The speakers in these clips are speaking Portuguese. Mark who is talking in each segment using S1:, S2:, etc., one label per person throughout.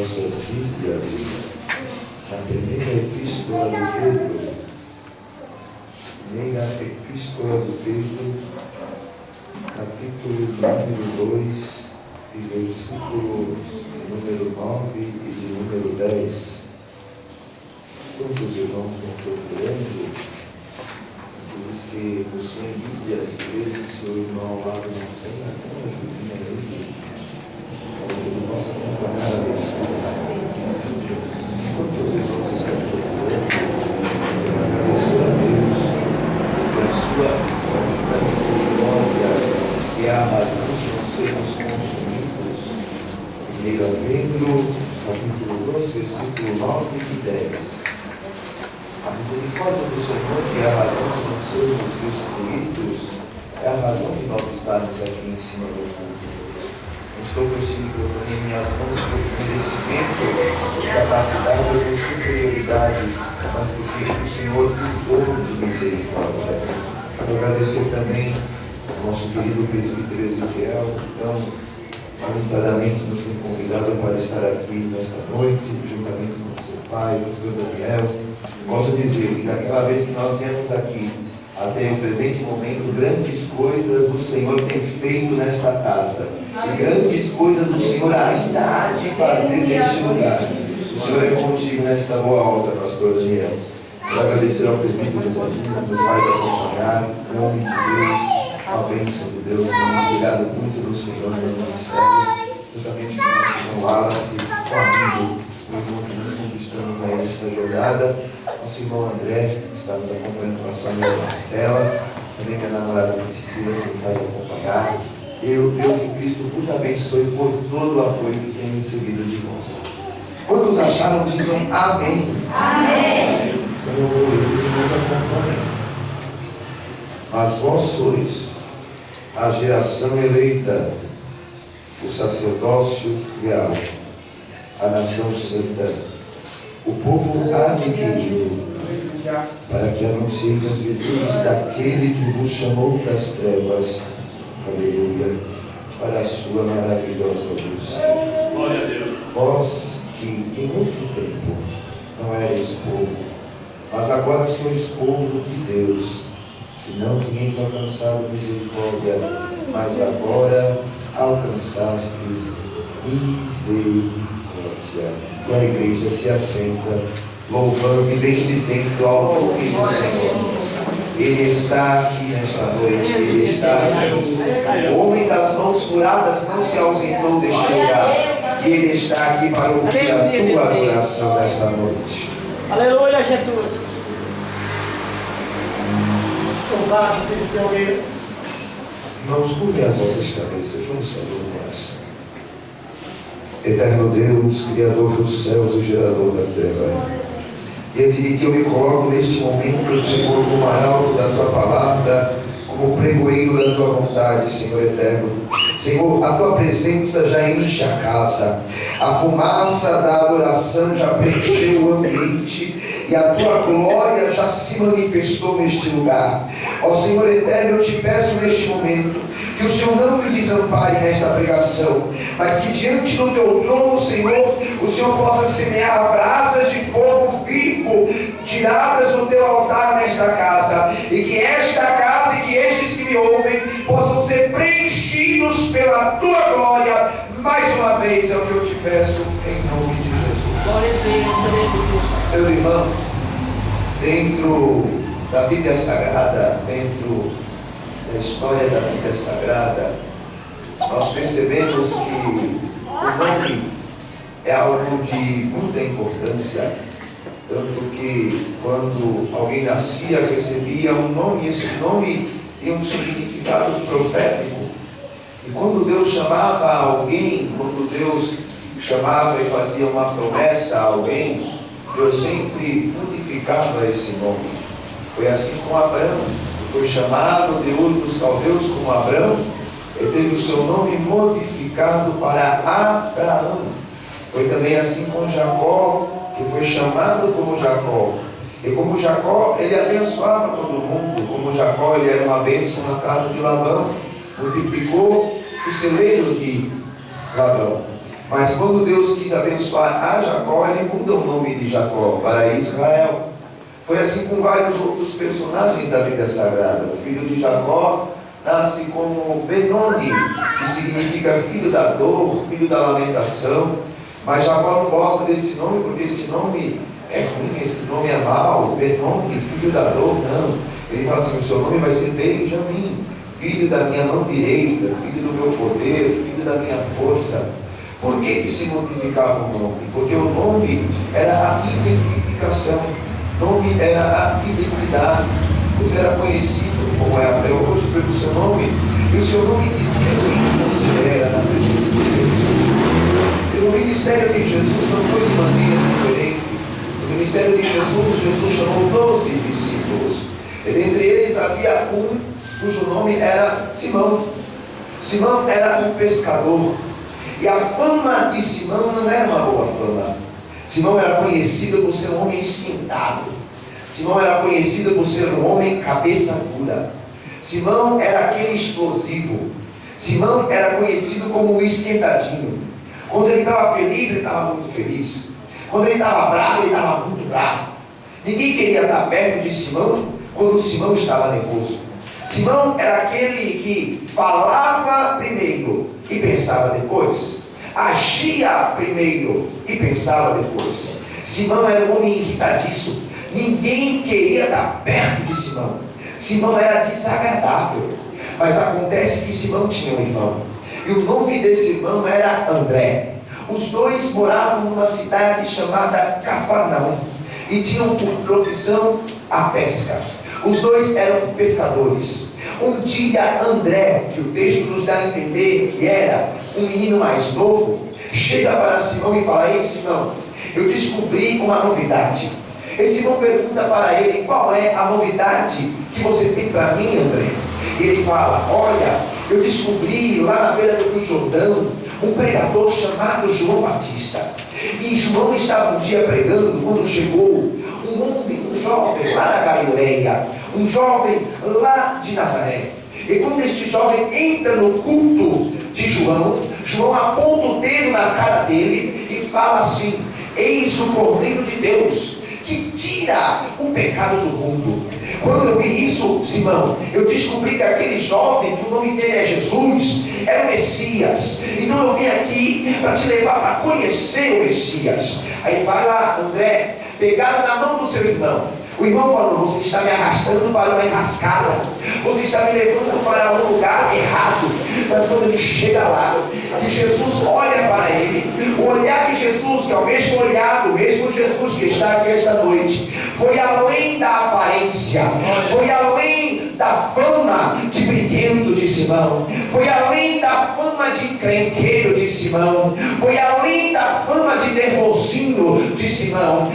S1: nossas Bíblias na primeira epístola de Pedro. Primeira epístola de Pedro, capítulo número 2, e versículos número 9 e de número 10. Quantos irmãos vão procurando? Aqueles que possuem Bíblias, veja se o irmão ao lado não tem, uma ajudinha nele, para que ele possa acompanhar a leitura. Quantos irmãos estão procurando? Agradecer a Deus pela sua infinita misericórdia, que é a razão de não sermos consumidos. 1 Pedro, capítulo 2, versículo 9 e 10. A misericórdia do Senhor, que é a razão de não sermos destruídos, é a razão de nós estarmos aqui em cima do mundo. Não estou com este microfone em minhas mãos por merecimento, capacidade ou superioridade, mas porque o Senhor usou de misericórdia. Quero agradecer também ao nosso querido presbítero Ezequiel, então, voluntariamente nos tem convidado para estar aqui nesta noite, juntamente com seu pai, o pastor Daniel. Posso dizer que daquela vez que nós viemos aqui até o presente momento, grandes coisas o Senhor tem feito nesta casa. E grandes coisas o Senhor ainda há de fazer neste lugar. O Senhor é contigo nesta boa obra, pastor Daniel. Quero agradecer ao presbítero dos amigos, nos faz acompanhar, em nome de Deus, a bênção de Deus. Temos cuidado muito do Senhor no ministério, juntamente com o nosso irmão Wallace, com o amigo, o irmão que nós conquistamos aí nesta jornada. Nosso irmão André, que está nos acompanhando com a sua amiga Marcela, também minha namorada Priscila, que nos faz acompanhar. Deus em Cristo vos abençoe por todo o apoio que tem recebido de vós. Quantos acharam, digam amém. Amém. Então, os irmãos acompanham. Mas vós sois a geração eleita, o sacerdócio real, a nação santa, o povo adquirido, para que anuncieis as virtudes daquele que vos chamou das trevas, aleluia, para a sua maravilhosa luz.
S2: Glória a Deus.
S1: Vós que em outro tempo não erais povo, mas agora sois povo de Deus, que não tinhais alcançado misericórdia, mas agora alcançastes misericórdia. E a igreja se assenta, louvando e bendizendo ao nome do Senhor. Ele está aqui nesta noite, Ele está aqui. O homem das mãos furadas não se ausentou deste lugar, e Ele está aqui para ouvir a tua adoração nesta noite.
S3: Aleluia, Jesus. Louvado seja teu Deus.
S1: Irmãos, curvem as vossas cabeças, vamos fazer uma oração. Eterno Deus, Criador dos céus e gerador da terra, diante de ti eu me coloco neste momento, Senhor, como arauto da tua palavra, como pregoeiro da tua vontade, Senhor eterno. Senhor, a tua presença já enche a casa, a fumaça da adoração já preencheu o ambiente e a tua glória já se manifestou neste lugar. Ó Senhor eterno, eu te peço neste momento que o Senhor não me desampare nesta pregação, mas que diante do teu trono, Senhor, o Senhor possa semear brasas de fogo vivo tiradas do teu altar nesta casa, e que esta casa e que estes que me ouvem possam ser preenchidos pela tua glória. Mais uma vez é o que eu te peço em nome de Jesus.
S3: Glória a Deus.
S1: Meus irmãos, dentro da Bíblia Sagrada, dentro da história da Bíblia Sagrada, nós percebemos que o nome é algo de muita importância, tanto que quando alguém nascia recebia um nome, e esse nome tinha um significado profético. E quando Deus chamava alguém, quando Deus chamava e fazia uma promessa a alguém, Deus sempre modificava esse nome. Foi assim com Abraão, que foi chamado de Ur dos Caldeus como Abraão, ele teve o seu nome modificado para Abraão. Foi também assim com Jacó, que foi chamado como Jacó. E como Jacó, ele abençoava todo mundo. Como Jacó, ele era uma bênção na casa de Labão, multiplicou o celeiro de Labão. Mas quando Deus quis abençoar a Jacó, ele muda o nome de Jacó para Israel. Foi assim com vários outros personagens da Bíblia Sagrada. O filho de Jacó nasce como Benoni, que significa filho da dor, filho da lamentação. Mas Jacó não gosta desse nome, porque esse nome é ruim, esse nome é mau. Benoni, filho da dor, não. Ele fala assim: o seu nome vai ser Benjamim, filho da minha mão direita, filho do meu poder, filho da minha força. Por que se modificava o nome? Porque o nome era a identificação, o nome era a identidade. Você era conhecido, como é até hoje, pelo seu nome, e o seu nome dizia quem você era na presença de Deus. E o ministério de Jesus não foi de maneira diferente. No ministério de Jesus, Jesus chamou 12 discípulos. E dentre eles havia um cujo nome era Simão. Simão era um pescador. E a fama de Simão não era uma boa fama. Simão era conhecido por ser um homem esquentado. Simão era conhecido por ser um homem cabeça dura. Simão era aquele explosivo. Simão era conhecido como o esquentadinho. Quando ele estava feliz, ele estava muito feliz. Quando ele estava bravo, ele estava muito bravo. Ninguém queria estar perto de Simão quando Simão estava nervoso. Simão era aquele que falava primeiro e pensava depois. Agia primeiro e pensava depois. Simão era um homem irritadiço. Ninguém queria estar perto de Simão. Simão era desagradável. Mas acontece que Simão tinha um irmão. E o nome desse irmão era André. Os dois moravam numa cidade chamada Cafarnaum. E tinham por profissão a pesca. Os dois eram pescadores. Um dia André, que o texto nos dá a entender que era um menino mais novo, chega para Simão e fala: ei Simão, eu descobri uma novidade. E Simão pergunta para ele: qual é a novidade que você tem para mim, André? E ele fala: olha, eu descobri lá na beira do Rio Jordão um pregador chamado João Batista. E João estava um dia pregando quando chegou um homem, um jovem lá da Galileia, um jovem lá de Nazaré. E quando este jovem entra no culto de João, João aponta o dedo na cara dele e fala assim: eis o Cordeiro de Deus que tira o pecado do mundo. Quando eu vi isso, Simão, eu descobri que aquele jovem, que o nome dele é Jesus, era o Messias. Então eu vim aqui para te levar para conhecer o Messias. Aí vai lá, André, pegaram na mão do seu irmão. O irmão falou: você está me arrastando para uma enrascada, você está me levando para um lugar errado. Mas quando ele chega lá, e Jesus olha para ele, o olhar de Jesus, que é o mesmo olhar do mesmo Jesus que está aqui esta noite, foi além da aparência, foi além da fama de briguento de Simão, foi além da fama de encrenqueiro de Simão, foi além da fama de nervosinho de Simão.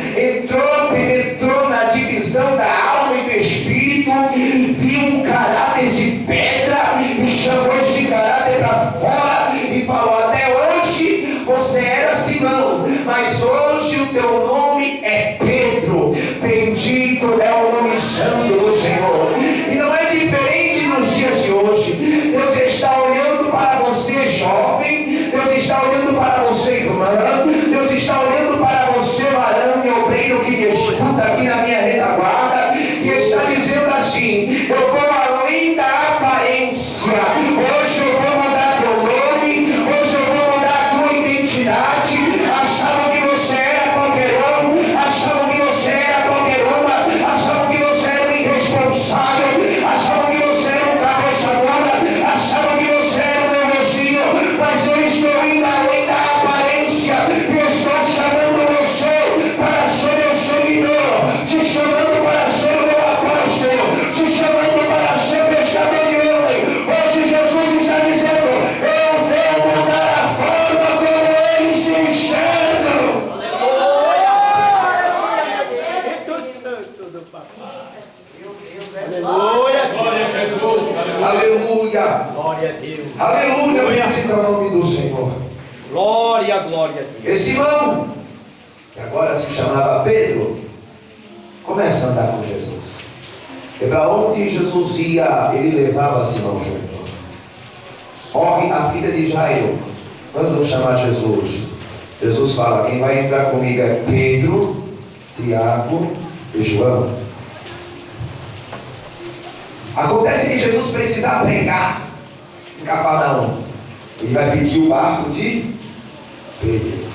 S1: Penetrou na divisão da alma e do espírito, viu um caráter de pedra e chamou este caráter para fora e falou: até hoje você era Simão, mas hoje o teu nome é Pedro. Bendito é o nome santo do Senhor. E não é diferente nos dias de hoje. Deus está olhando para você, jovem. Deus está olhando para você, irmã. Deus está olhando para você, varão e obreiro que me escuta aqui na minha retaguarda, e está dizendo assim: eu vou além da aparência. Hoje eu vou mudar teu nome, hoje eu vou mudar a tua identidade. Achavam que você era qualquer um, achavam que você era qualquer uma, achavam que você era um irresponsável, achavam que você era um cabeça dura, achavam que você era um nervosinho, mas eu estou indo além da aparência e estou chamando você para ser meu seguidor, te chamando para ser o meu apóstolo, te chamando para ser pescador de homem. Hoje Jesus está dizendo: eu vou mudar a forma como eles te enxergam.
S3: Aleluia.
S2: Glória a Jesus.
S1: Aleluia,
S3: Glória a Deus.
S1: aleluia, bendito é o nome do Senhor.
S3: Glória, glória a Deus.
S1: E Simão, que agora se chamava Pedro, começa a andar com Jesus. E para onde Jesus ia, ele levava Simão junto. Morre a filha de Jairo. Quando vão chamar Jesus, Jesus fala: quem vai entrar comigo é Pedro, Tiago e João. Acontece que Jesus precisa pregar em Cafarnaum. Ele vai pedir o barco de Pedro.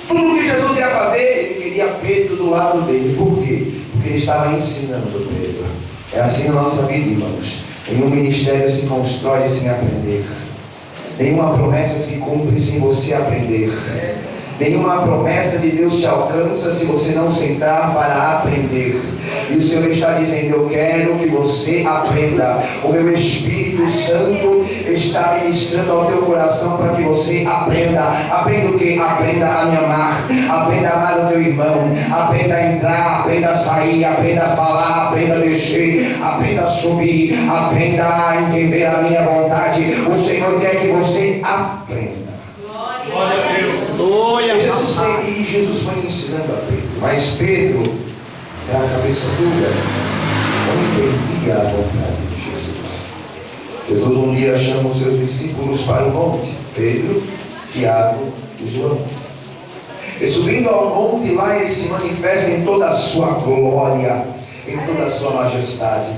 S1: Tudo que Jesus ia fazer, ele queria Pedro do lado dele. Por quê? Porque ele estava ensinando Pedro. É assim a nossa vida, irmãos. Nenhum ministério se constrói sem aprender. Nenhuma promessa se cumpre sem você aprender. Nenhuma promessa de Deus te alcança se você não sentar para aprender. E o Senhor está dizendo: eu quero que você aprenda. O meu Espírito Santo está ministrando ao teu coração para que você aprenda. Aprenda o que? Aprenda a me amar. Aprenda a amar o teu irmão. Aprenda a entrar, aprenda a sair, aprenda a falar, aprenda a descer, aprenda a subir, aprenda a entender a minha vontade. O Senhor quer que você aprenda.
S3: Glória a Deus. Glória a Deus.
S1: E Jesus foi ensinando a Pedro. Mas Pedro era a cabeça dura, não entendia a vontade de Jesus. Jesus um dia chama os seus discípulos para o monte, Pedro, Tiago e João. E subindo ao monte, lá ele se manifesta em toda a sua glória, em toda a sua majestade.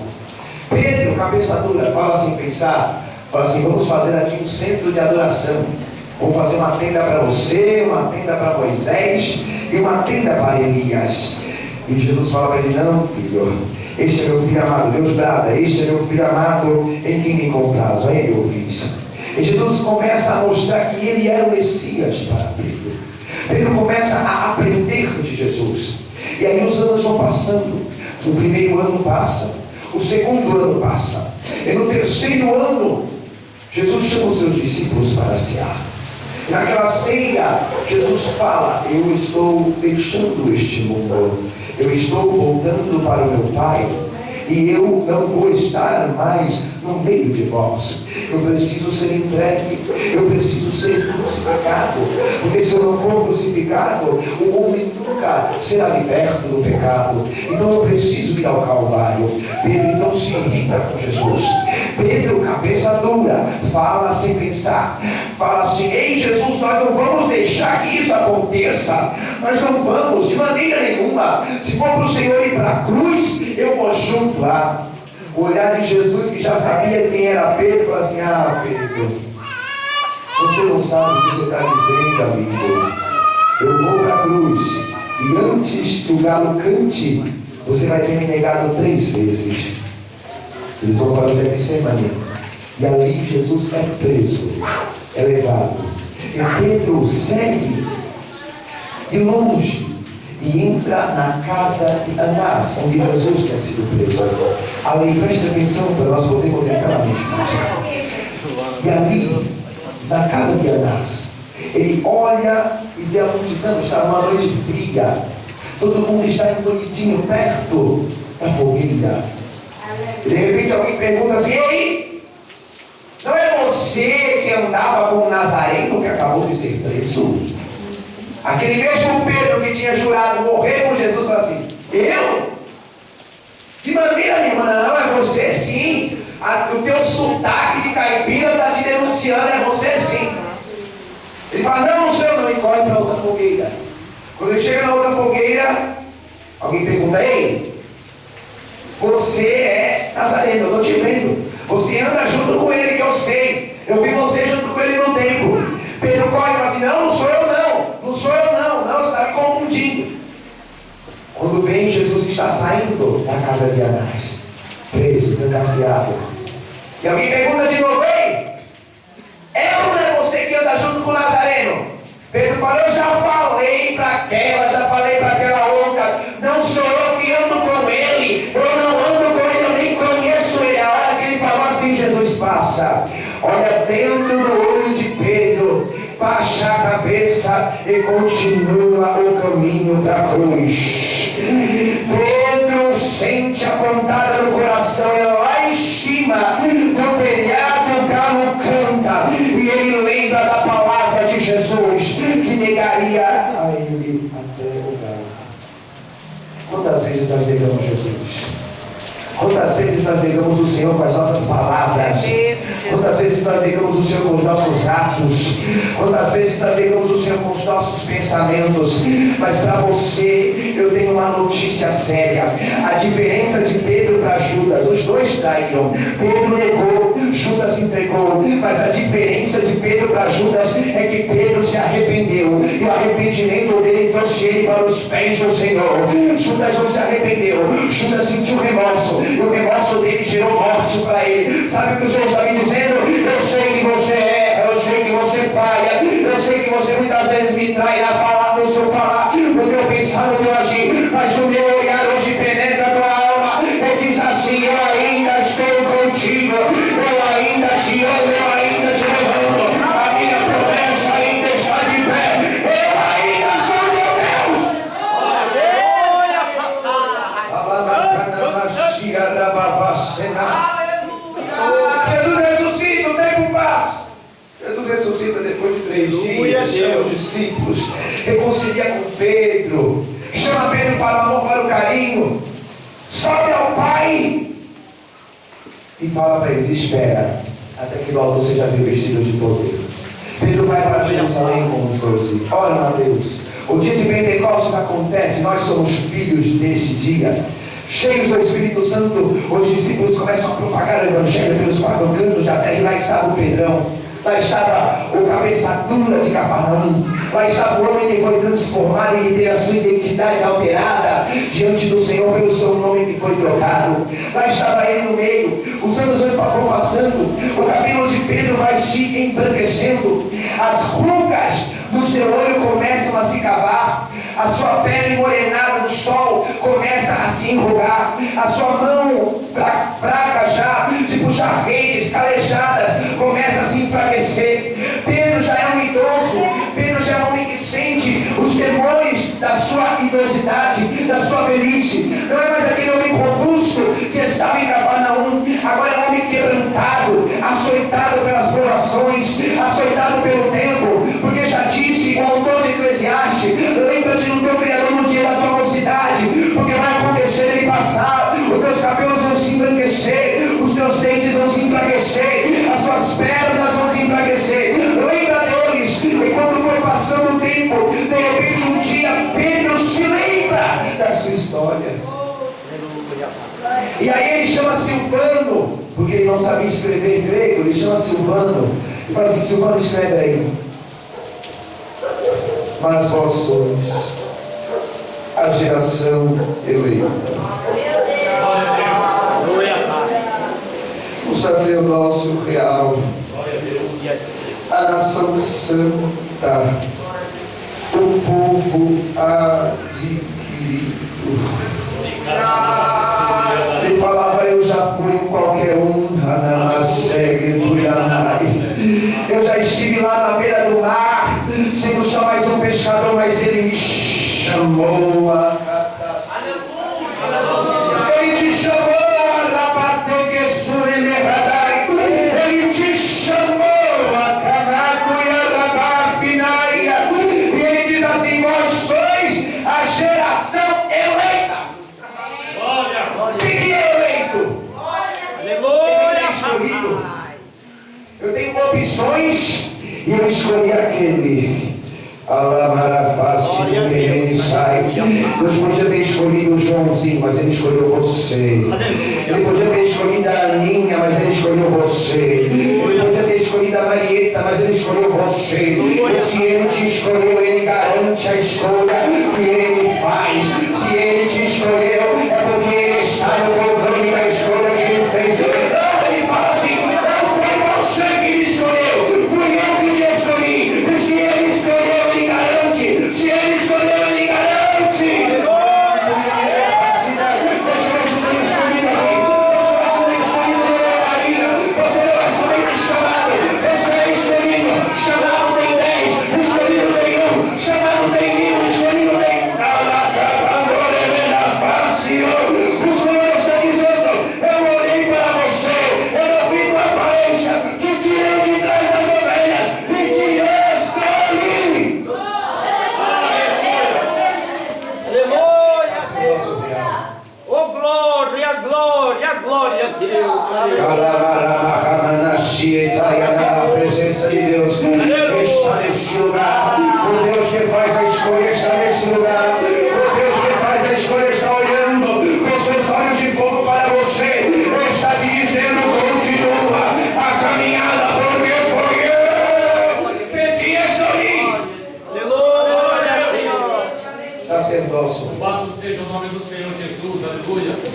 S1: Pedro, cabeça dura, fala sem pensar, fala assim: vamos fazer aqui um centro de adoração. Vamos fazer uma tenda para você, uma tenda para Moisés e uma tenda para Elias. E Jesus fala para ele: não, filho, este é meu filho amado. Deus brada: este é meu filho amado, em quem me comprazo. Aí ele ouviu isso. E Jesus começa a mostrar que ele era o Messias para Pedro. Pedro começa a aprender de Jesus. E aí os anos vão passando. O primeiro ano passa, o segundo ano passa, e no terceiro ano Jesus chama os seus discípulos para cear. Naquela ceia, Jesus fala: eu estou deixando este mundo, eu estou voltando para o meu Pai, e eu não vou estar mais no meio de vós. Eu preciso ser entregue, eu preciso ser crucificado, porque se eu não for crucificado, o homem nunca será liberto do pecado. Então eu preciso ir ao Calvário. Pedro então se irrita com Jesus. Pedro, cabeça dura, fala sem pensar, fala assim: ei Jesus, nós não vamos deixar que isso aconteça, nós não vamos de maneira nenhuma. Se for para o Senhor ir para a cruz, eu vou junto lá. O olhar de Jesus, que já sabia quem era Pedro, fala assim: ah, Pedro, você não sabe o que você está dizendo, amigo. Eu vou para a cruz, e antes que o galo cante, você vai ter me negado 3 vezes. Eles vão para o Getsemane, e ali Jesus é preso, é levado. E Pedro segue de longe e entra na casa de Anás, onde Jesus tinha sido preso. Ali, preste atenção para nós podermos entrar na mensagem. E ali, na casa de Anás, ele olha e vê a multidão. Está uma noite fria, todo mundo está encolhidinho perto da fogueira. E de repente alguém pergunta assim: ei, não é você que andava com o Nazareno que acabou de ser preso? Aquele mesmo Pedro que tinha jurado morrer com Jesus fala assim: eu? De maneira nenhuma. Não, é você sim. O teu sotaque de caipira está te denunciando, é você sim. Ele fala: não, não sou eu não. E corre para outra fogueira. Quando ele chega na outra fogueira, alguém pergunta: ei, você é Nazareno, eu estou te vendo. Você anda junto com ele, que eu sei. Eu vi você junto com ele no templo. Pedro corre e fala assim: não, não sou eu não. Não sou eu não. Não, você está me confundindo. Quando vem, Jesus está saindo da casa de Anás, preso, trancafiado. E alguém pergunta de novo: ei, é ou não é você que anda junto com o Nazareno? Pedro fala: eu já falei para aquela outra, não sou eu que ando com ele, eu não ando com ele, eu nem conheço ele. A hora que ele falou assim, Jesus passa, olha dentro do olho de Pedro, baixa a cabeça e continua o caminho para a cruz. Pedro sente a pontada no coração, e lá em cima, no telhado, o galo canta, e ele lembra da palavra de Jesus, que negaria a ele até o galo. Quantas vezes nós negamos Jesus? Quantas vezes nós negamos o Senhor com as nossas palavras? Quantas vezes nós negamos o Senhor com os nossos atos, quantas vezes nós negamos o Senhor com os nossos pensamentos. Mas para você, eu tenho uma notícia séria. A diferença de Pedro para Judas, os dois traíram. Pedro negou, Judas entregou. Mas a diferença de Pedro para Judas é que Pedro se arrependeu, e o arrependimento dele trouxe ele para os pés do Senhor. Judas não se arrependeu, Judas sentiu remorso, e o remorso dele gerou morte para ele. Sabe o que o Senhor está me dizendo? Eu sei que você erra, eu sei que você falha, eu sei que você muitas vezes me trai no seu falar, no teu pensar, no teu agir, mas o meu olhar hoje penetra a tua alma e diz assim: eu ainda estou contigo, eu ainda te amo, eu ainda te levanto, a minha promessa ainda está de pé, eu ainda sou teu Deus. Jesus ressuscita, o tempo passa. Jesus ressuscita depois de 3 dias, chama os discípulos, reconcilia com Pedro, chama Pedro para o amor, para o carinho, sobe ao Pai e fala para eles: espera, até que logo você já viu vestido de poder. Pedro vai para Jerusalém com os 12. Ora, meu Deus, o dia de Pentecostes acontece, nós somos filhos desse dia. Cheios do Espírito Santo, os discípulos começam a propagar o Evangelho pelos 4 cantos da terra, e lá estava o Pedrão, lá estava o cabeça dura de Cafarnaum, lá estava o homem que foi transformado e que teve a sua identidade alterada diante do Senhor pelo seu nome que foi trocado. Lá estava ele no meio, os anos foram passando, o cabelo de Pedro vai se embranquecendo, as rugas do seu olho começam a se cavar, a sua pele morenada no sol começa a se enrugar, a sua mão fraca já de puxar redes calejadas começa a se enfraquecer. Pedro já é um idoso, Pedro já é um homem que sente os temores da sua idosidade, da sua velhice. Não é mais aquele homem robusto que estava em Cafarnaum, agora é um homem quebrantado, açoitado pelas provações, açoitado pelo tempo, porque já disse o autor de Eclesiastes: lembra-te do teu Criador no dia da tua mocidade, porque vai acontecer ele passar, os teus cabelos vão se embranquecer, os teus dentes vão se enfraquecer, as tuas pernas vão se enfraquecer. Lembra deles. E quando for passando o tempo, de repente um dia Pedro se lembra da sua história, e aí ele chama Silvano, porque ele não sabia escrever grego, ele chama Silvano e fala assim: Silvano, escreve aí: mas vós sois a geração eleita, o sacerdócio real, a nação santa, o povo adquirido. Ele falava: eu já fui qualquer um, eu já estive lá na beira do mar, sendo só mais um pescador, mas ele me chamou a catar. Ele te chamou a rabater que suremerradai. Ele te chamou a canaco e a rabafinaia. E ele diz assim: vós sois a geração eleita. O que é eleito? Ele é escolhido. Eu tenho opções e eu escolhi aquele. Deus podia ter escolhido o Joãozinho, mas ele escolheu você. Ele podia ter escolhido a Aninha, mas ele escolheu você. Ele podia ter escolhido a Marieta, mas ele escolheu você. E se ele te escolheu, ele garante a escolha que ele faz. Se ele te escolheu, é porque ele está no controle da escolha que ele fez. Ele fala assim: não foi você que me escolheu, fui eu que te escolhi. E se ele escolheu, ele garante. Se ele escolheu, ele garante. Chamado tem 10, escolhido tem 1, chamado tem 1000, escolhido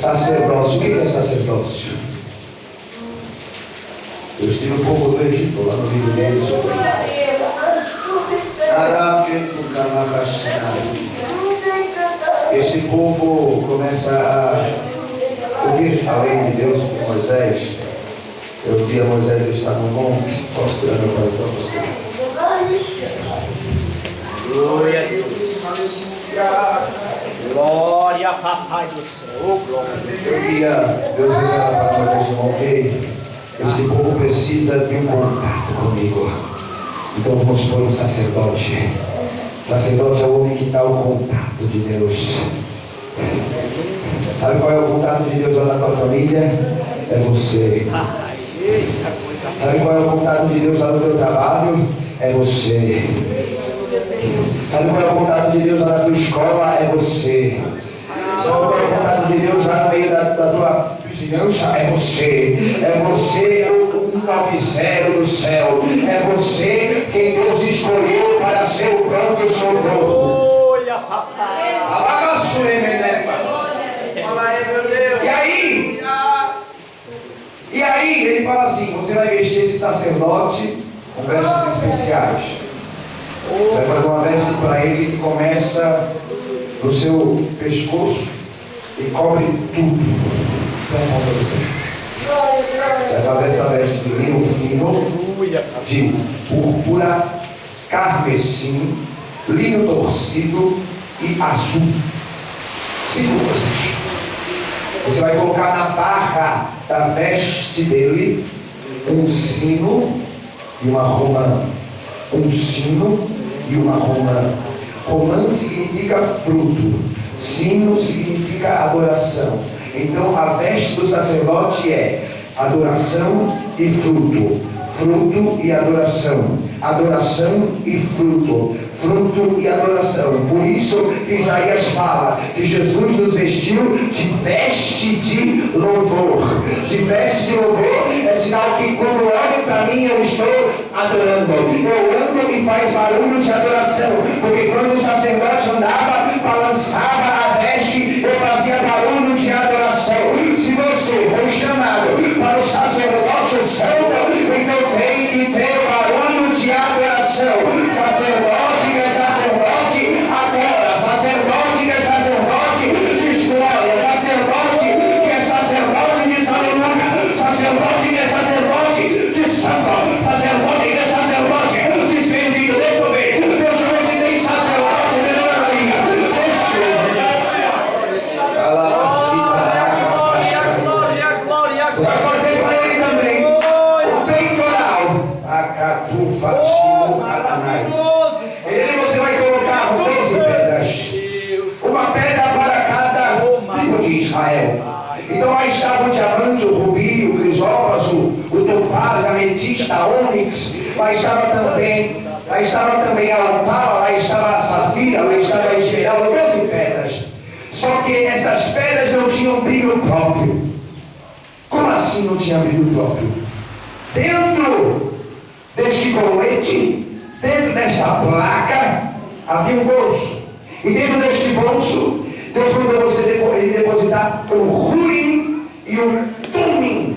S1: Sacerdócio. O que é sacerdócio? Eu estive um pouco do Egito, lá no livro deles. Esse povo começa a ouvir a lei de Deus por Moisés. Eu vi a Moisés estar no monte, mostrando para todos.
S3: Glória a Deus. Glória, papai do céu. Glória.
S1: Eu via Deus revelar para Moisés no monte. Esse povo precisa de um contato comigo. Então vamos pôr um sacerdote. Sacerdote é o homem que dá o contato de Deus. Sabe qual é o contato de Deus lá na tua família? É você. Sabe qual é o contato de Deus lá no teu trabalho? É você. Sabe qual é o contato de Deus lá na tua escola? É você. Sabe qual é o contato de Deus lá no meio da tua vizinhança? É você. É você o 90 do céu. É você quem Deus escolheu para ser o pronto socorro.
S3: Olha, papai.
S1: E aí ele fala assim: você vai vestir esse sacerdote com vestes especiais. Vai fazer uma veste para ele que começa no seu pescoço e cobre tudo. Vai fazer essa veste de linho fino, de púrpura, carmesim, linho torcido e azul. 5 coisas. Você vai colocar na barra da veste dele um sino e uma romã. Um sino e uma romã. Romã significa fruto. Sino significa adoração. Então a veste do sacerdote é adoração e fruto. Fruto e adoração. Adoração e fruto. Fruto e adoração. Por isso que Isaías fala que Jesus nos vestiu de veste de louvor. De veste de louvor é sinal que quando olho para mim eu estou adorando. Eu ando e faz barulho de adoração. Porque quando o sacerdote andava, balançava a veste, eu fazia barulho de adoração. Se você foi chamado para o sacerdócio santo, então tem que ter barulho de adoração. Sacerdote que é sacerdote, adora. Sacerdote que é sacerdote, diz glória. Sacerdote que é sacerdote, diz aleluia. Sacerdote que é sacerdote, diz santo. Sacerdote que é sacerdote, diz bendito. Deixa eu ver se tem sacerdote dentro da rainha. Deixa eu ver.
S3: Glória.
S1: Você vai fazer para ele também o peitoral. Acatufa, chino, alanai. Ele você vai colocar 12 pedras. Uma pedra para cada tipo de Israel. Então lá estava o diamante, o rubi, o crisópraso, o topaz, a ametista, a ônix. Lá estava também a opala, lá estava a safira, lá estava a esmeralda, 12 pedras. Só que essas pedras não tinham brilho próprio. Como assim não tinha brilho próprio? Dentro deste colete, dentro desta placa, havia um bolso. E dentro deste bolso, Deus mandou ele depositar um ruim e um tumim.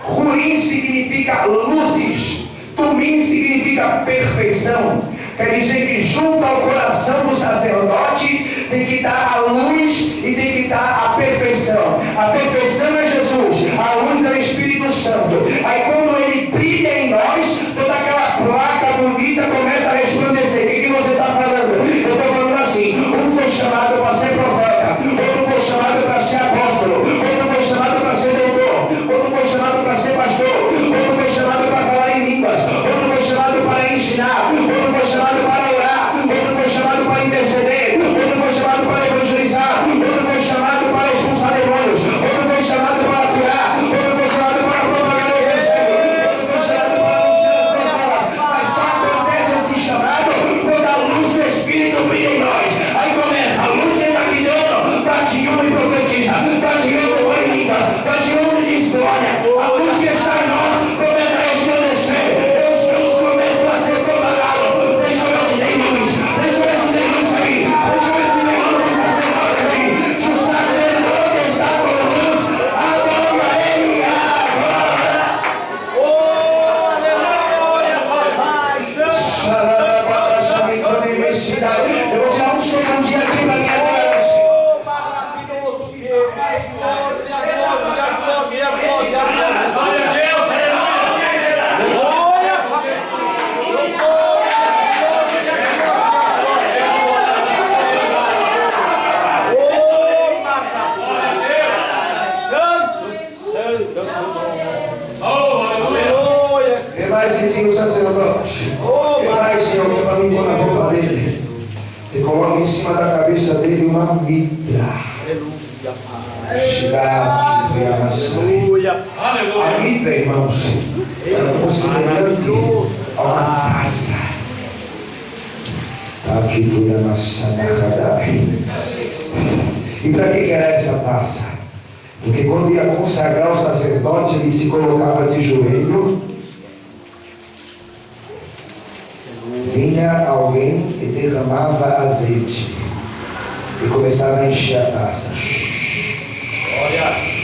S1: Ruim significa luzes. Tumim significa perfeição. Quer dizer que junto ao coração do sacerdote tem que estar a luz e tem que estar a perfeição. A perfeição é Jesus, a luz é o Espírito Santo. Aí quando ele brilha em nós, toda aquela placa bonita começa a resplandecer. O que você está falando? Eu estou falando assim: um foi chamado para ser profeta, outro foi chamado para ser apóstolo, outro foi chamado para ser doutor, outro foi chamado para ser pastor, outro foi chamado para falar em línguas, outro foi chamado para ensinar, outro foi chamado para orar, outro foi chamado para interceder, outro foi chamado para evangelizar, outro foi chamado para expulsar demônios, outro foi chamado para curar, outro foi chamado para propagar o evangelho, outro foi chamado para anunciar as palavras. Mas só acontece esse coloca em cima da cabeça dele uma mitra.
S3: Aleluia.
S1: A mitra, irmãos, era semelhante a uma taça. E para que era essa taça? Porque quando ia consagrar o sacerdote, ele se colocava de joelho. Vinha alguém e derramava azeite e começava a encher a taça.
S3: Olha.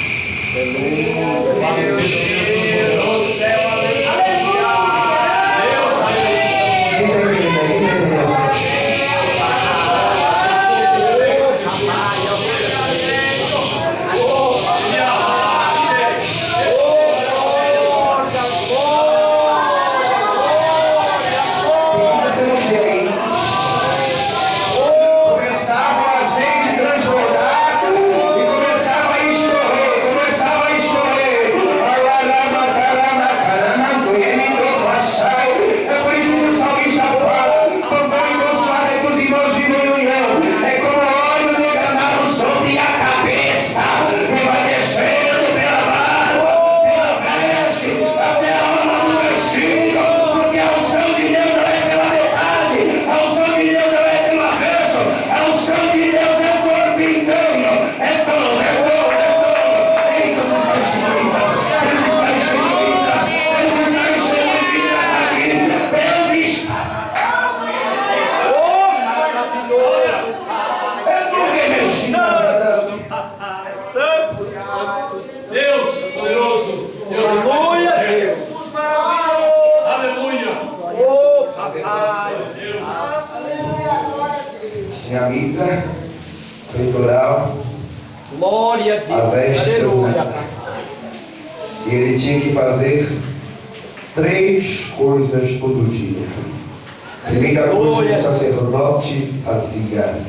S1: Tinha a mitra, peitoral,
S3: glória a Deus,
S1: a veste,
S3: aleluia.
S1: E ele tinha que fazer 3 coisas todo dia. A primeira coisa que o sacerdote fazia,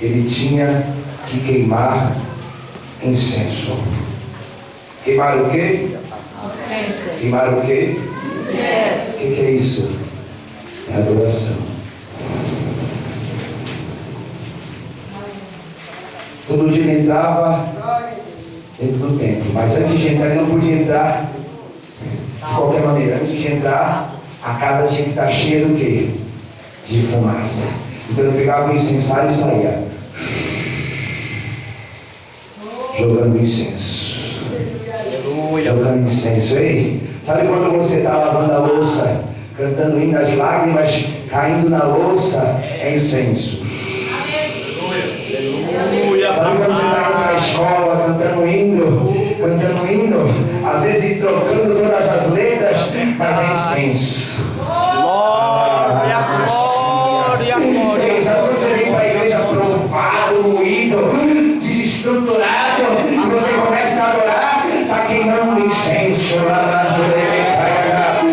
S1: ele tinha que queimar incenso. Queimar o quê?
S2: Incenso.
S1: Queimar o quê?
S2: Incenso.
S1: O que é isso? É adoração. Todo dia ele entrava dentro do templo, mas antes de entrar ele não podia entrar de qualquer maneira. Antes de entrar, a casa tinha que estar cheia do quê? De fumaça. Então ele pegava o incensário e saía jogando incenso. Jogando incenso. Ei, sabe quando você está lavando a louça, cantando hino, as lágrimas caindo na louça? É incenso. Sabe quando você está indo para a escola, cantando hino, às vezes trocando todas as letras, mas é incenso.
S3: Glória, glória, glória.
S1: E sabe quando você vem para a igreja provado, moído, desestruturado, e você começa a adorar, está queimando incenso lá na igreja. E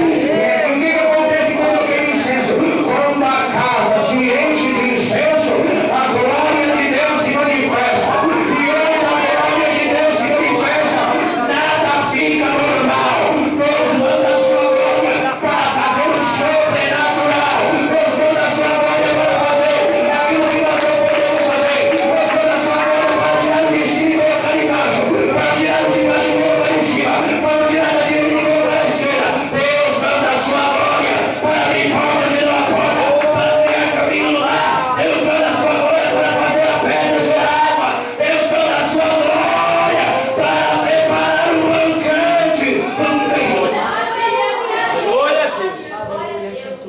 S1: o que acontece quando queima incenso? Quando a casa se enche de incenso, a glória de Deus se manifesta. E onde a glória de Deus se manifesta, nada fica normal. Deus manda a sua glória para fazer o sobrenatural. Deus manda a sua glória para fazer aquilo que nós não podemos fazer. Deus manda a sua glória para tirar o de cima e colocar embaixo, para tirar o de baixo e colocar em cima, para tirar da direita e colocar à esquerda. Deus manda a sua glória para abrir portas e não a porta, para criar caminho no ar. Deus manda a sua glória para fazer a pedra gerar água. Deus manda a sua glória para preparar o bancante.
S3: Glória a Deus.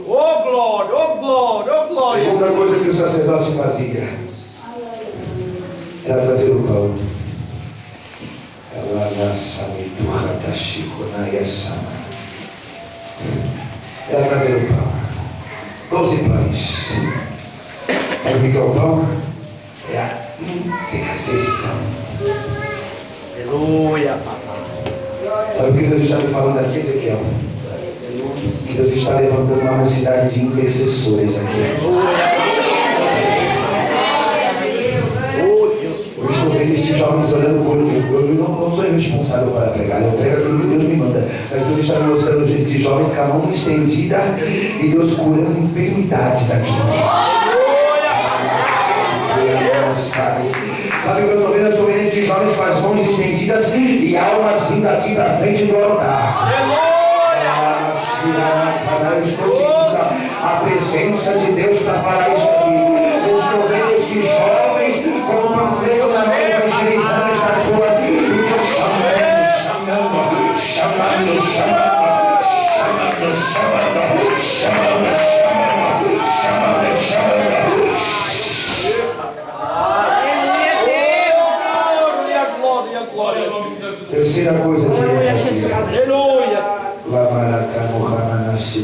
S3: Oh glória, oh glória, oh
S1: A
S3: glória.
S1: segunda coisa que o sacerdote fazia era trazer o pão. Era trazer o pão. 12 pães. Sabe o que é o pão? É a intercessão.
S3: Aleluia, papai.
S1: Sabe o que Deus está me falando aqui, Ezequiel? Que Deus está levantando uma mocidade de intercessores aqui.
S3: Oh Deus.
S1: Eu estou vendo esses jovens orando por mim. Eu não sou responsável para pregar, eu prego aquilo que Deus me manda. Mas Deus está me mostrando esses jovens com a mão estendida e Deus curando enfermidades aqui. Sabe o que eu estou vendo? Eu estou vendo estes jovens com as mãos estendidas e almas vindo aqui para frente do altar. Eu estou sentindo a presença de Deus para falar isso aqui. Eu estou vendo estes jovens com o panfleto na mão evangelizando estas ruas. E Deus Terceira coisa que ele fazia.
S3: Aleluia.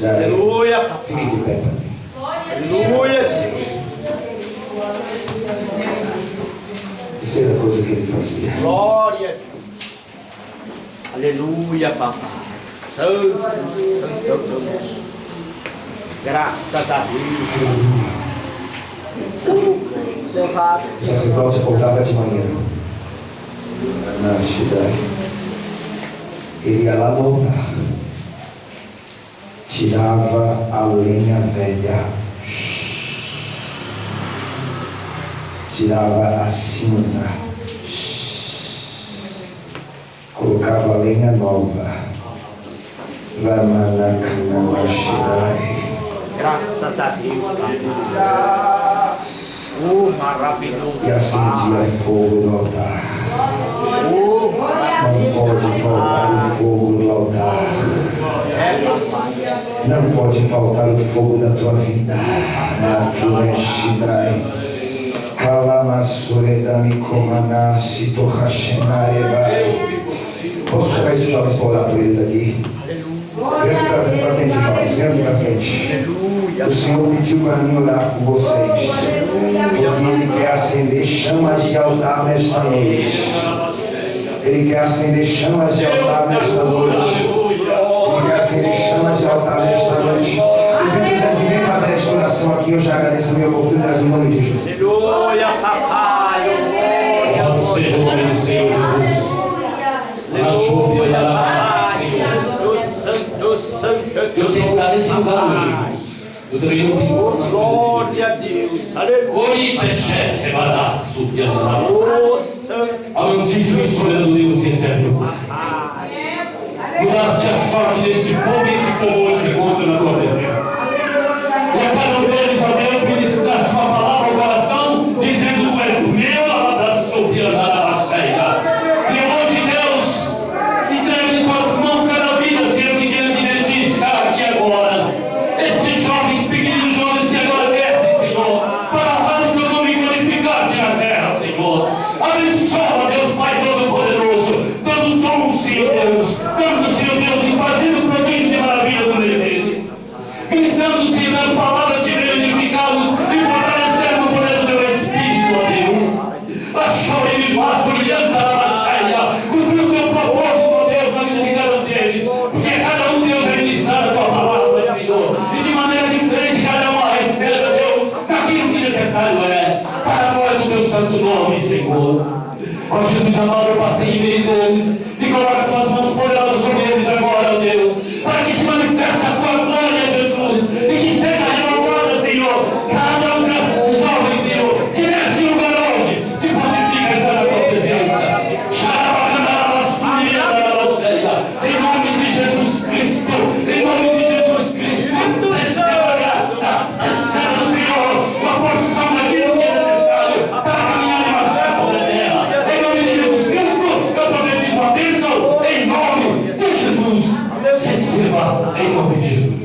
S3: Aleluia.
S1: Fique de pé para mim.
S3: Aleluia.
S1: Terceira coisa que ele fazia.
S3: Glória a Deus. Aleluia, papai. Santo, santo Deus. Graças a Deus. Louvado
S1: O
S3: seja
S1: sacerdote voltava de manhã na cidade. Ele ia lá no altar, tirava a lenha velha, tirava a cinza, colocava a lenha nova.
S3: graças a Deus, papai. Maravilhoso.
S1: E acendia fogo no altar. Não pode faltar o fogo no altar. Não pode faltar o fogo da tua vida. Posso chamar esses jovens para orar por eles aqui? Vem aqui para frente, jovens. Vem aqui para frente. O Senhor pediu para mim orar com vocês. Porque Ele quer acender chamas de altar nesta noite. Ele quer acender chamas de altar nesta noite. Ele quer acender chamas de altar nesta noite. Eu vem fazer esta oração aqui. Eu já agradeço a minha oportunidade no nome de Jesus.
S3: Aleluia, papai.
S4: Seja o nome do Senhor Jesus.
S3: Aleluia, Santo, santo.
S4: Eu tenho que estar nesse lugar hoje. Eu também não tenho.
S3: Glória a Deus. Aleluia. Oh, santo.
S4: Amantíssimo e soberano Deus eterno. Mudaste a sorte deste povo e esse povo hoje se encontra na tua presença. E a cada um deles, ó Deus, ministraste uma palavra ao coração, dizendo: Tu és meu, da soberana cheia. E hoje, Deus, entrega em tuas mãos cada vida, Senhor, que diante de ti está aqui agora. Estes jovens, pequeninos jovens que agora descem, Senhor, para honrar o teu nome e glorificar-te na terra, Senhor. Abençoa, Deus Pai Todo-Poderoso, dando dom, Senhor Deus, dando, Senhor Deus, e fazendo prodígio de maravilha no meio deles. Ministrando, Senhor Deus, palavras que venham edificá-los e fortalecer no poder do teu Espírito, ó Deus. Achou e me faz olhando a baixaria, cumprir o teu propósito, ó Deus, na vida de cada um deles, porque cada um, Deus, é ministrado a tua palavra, Senhor, e de maneira diferente cada um a recebe, Deus, naquilo que necessário é, para a glória do teu santo nome, Senhor. Ó Jesus amado, eu passei em meio deles e coloca tuas mãos poderosas sobre eles agora, ó Deus, para que se manifeste a tua glória, Jesus, e que seja renovada, Senhor, cada um desses jovens, Senhor, que nesse lugar hoje se purifica estar na tua presença. Em nome de Jesus Cristo, em nome de Jesus Cristo, receba a graça, receba, Senhor, uma porção daquilo que é necessário para caminhar e marchar sobre a terra. Em nome de Jesus Cristo, eu profetizo a bênção, em nome de Jesus. Receba, em nome de Jesus.